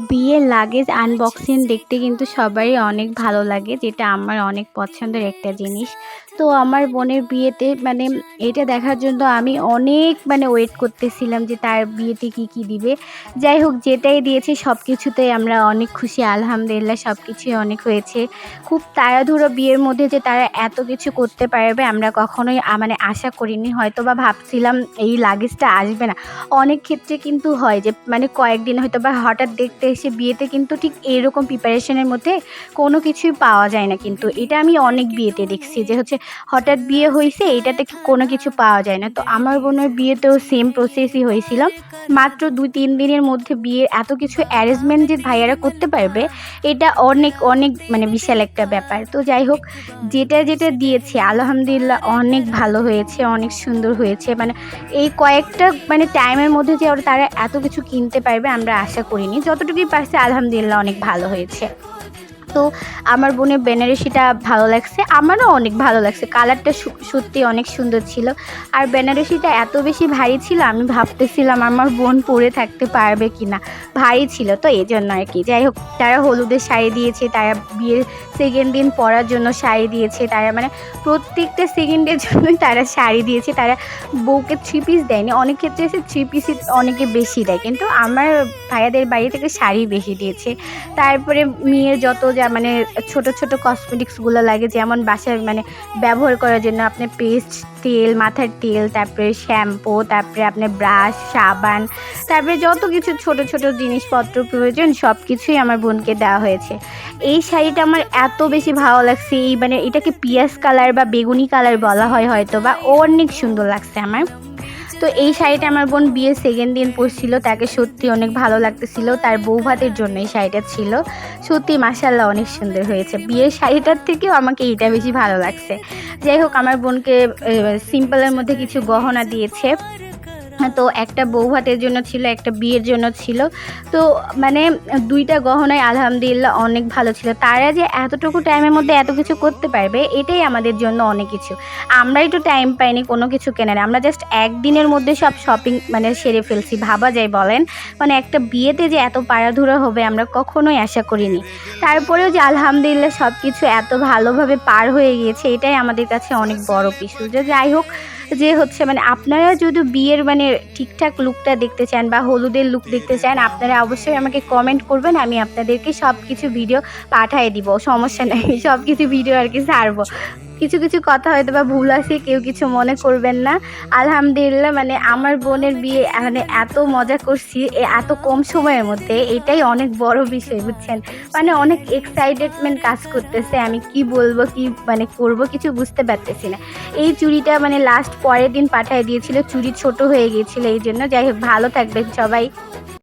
বিয়ের luggage unboxing দেখতে কিন্তু সবারই অনেক ভালো লাগে, যেটা আমার অনেক পছন্দের একটা জিনিস। তো আমার বোনের বিয়েতে মানে এটা দেখার জন্য আমি অনেক ওয়েট করতেছিলাম যে তার বিয়েতে কি কি দিবে। যাই হোক, যেটাই দিয়েছে সব কিছুতেই আমরা অনেক খুশি, আলহামদুলিল্লাহ সব কিছুই অনেক হয়েছে। খুব তাড়াহুড়ো বিয়ের মধ্যে যে তারা এত কিছু করতে পারবে আমরা কখনোই আশা করিনি। হয়তো বা ভাবছিলাম এই লাগেজটা আসবে না। অনেক ক্ষেত্রে কিন্তু হয় যে কয়েকদিন হয়তো বা হঠাৎ দেখতে এসে বিয়েতে কিন্তু ঠিক এরকম প্রিপারেশনের মধ্যে কোনো কিছুই পাওয়া যায় না। কিন্তু এটা আমি অনেক বিয়েতে দেখছি যে হচ্ছে হঠাৎ বিয়ে হয়েছে, এটাতে কোনো কিছু পাওয়া যায় না। তো আমার বোনের বিয়েতেও সেম প্রসেসই হয়েছিল। মাত্র ২-৩ দিনের মধ্যে বিয়ের এত কিছু অ্যারেঞ্জমেন্ট যে ভাইয়ারা করতে পারবে, এটা অনেক অনেক বিশাল একটা ব্যাপার। তো যাই হোক, যেটা যেটা দিয়েছে আলহামদুলিল্লাহ অনেক ভালো হয়েছে, অনেক সুন্দর হয়েছে। এই কয়েকটা টাইমের মধ্যে যে তারা এত কিছু কিনতে পারবে আমরা আশা করিনি। যতটুকুই পারছে আলহামদুলিল্লাহ অনেক ভালো হয়েছে। তো আমার বোনের বেনারসিটা ভালো লাগছে, আমারও অনেক ভালো লাগছে। কালারটা সত্যি অনেক সুন্দর ছিল। আর বেনারসিটা এত বেশি ভারী ছিল, আমি ভাবতেছিলাম আমার বোন পরে থাকতে পারবে কি না। ভারী ছিল তো এই জন্য আর কি। যাই হোক, তারা হলুদের শাড়ি দিয়েছে, তারা বিয়ের সেকেন্ড দিন পরার জন্য শাড়ি দিয়েছে, তারা প্রত্যেকটা সেকেন্ডের জন্যই তারা শাড়ি দিয়েছে। তারা বউকে 3 পিস দেয়নি, অনেক ক্ষেত্রে এসে 3 পিসই অনেকে বেশি দেয়, কিন্তু আমার ভাইয়াদের বাড়ি থেকে শাড়ি বেশি দিয়েছে। তারপরে মেয়ের যত যা ছোট ছোট কসমেটিক্সগুলো লাগে, যেমন বাসায় ব্যবহার করার জন্য আপনার পেস্ট, তেল, মাথার তেল, তারপরে শ্যাম্পু, তারপরে আপনার ব্রাশ, সাবান, তারপরে যত কিছু ছোট ছোট জিনিসপত্র প্রয়োজন সব কিছুই আমার বোনকে দেওয়া হয়েছে। এই শাড়িটা আমার এত বেশি ভালো লাগছে। এই এটাকে পিঁয়াজ কালার বা বেগুনি কালার বলা হয় হয়তো বা, অনেক সুন্দর লাগছে আমার। তো এই শাড়িটা আমার বোন বিয়ের সেকেন্ড দিন পরছিল, তাকে সত্যি অনেক ভালো লাগতেছিল। তার বউ ভাতের জন্য এই শাড়িটা ছিল। সত্যি মাশাআল্লাহ অনেক সুন্দর হয়েছে। বিয়ের শাড়িটার থেকেও আমাকে এইটা বেশি ভালো লাগছে। যাই হোক, আমার বোনকে সিম্পলের মধ্যে কিছু গহনা দিয়েছে। তো একটা বউ ভাতের জন্য ছিল, একটা বিয়ের জন্য ছিল। তো ২টা গহনাই আলহামদুলিল্লাহ অনেক ভালো ছিল। তারা যে এতটুকু টাইমের মধ্যে এত কিছু করতে পারবে, এটাই আমাদের জন্য অনেক কিছু। আমরাই তো টাইম পাইনি কোনো কিছু কেনার। আমরা জাস্ট একদিনের মধ্যে সব শপিং সেরে ফেলছি। ভাবা যায় বলেন? একটা বিয়েতে যে এত পাড়াধুরা হবে আমরা কখনোই আশা করিনি। তারপরেও যে আলহামদুলিল্লাহ সব কিছু এত ভালোভাবে পার হয়ে গিয়েছে, এটাই আমাদের কাছে অনেক বড় কিছু। যাই হোক, যে হচ্ছে আপনারা যদি বিয়ের ঠিকঠাক লুকটা দেখতে চান বা হলুদের লুক দেখতে চান, আপনারা অবশ্যই আমাকে কমেন্ট করবেন। আমি আপনাদেরকে সব কিছু ভিডিও পাঠিয়ে দিব, সমস্যা নেই। সব কিছু ভিডিও আর কি ছাড়বো। কিছু কিছু কথা হয়তো বা ভুল আছে, কেউ কিছু মনে করবেন না। আলহামদুলিল্লাহ আমার বোনের বিয়ে এত মজা করছি এত কম সময়ের মধ্যে, এটাই অনেক বড় বিষয়, বুঝছেন? অনেক এক্সাইটেডমেন্ট কাজ করতেছে। আমি কি বলবো, কি করব কিছু বুঝতে পারতেছি না। এই চুড়িটা লাস্ট পরের দিন পাঠিয়ে দিয়েছিল, চুড়ি ছোট হয়ে গিয়েছিল এই জন্য। যাই হোক, ভালো থাকবেন সবাই।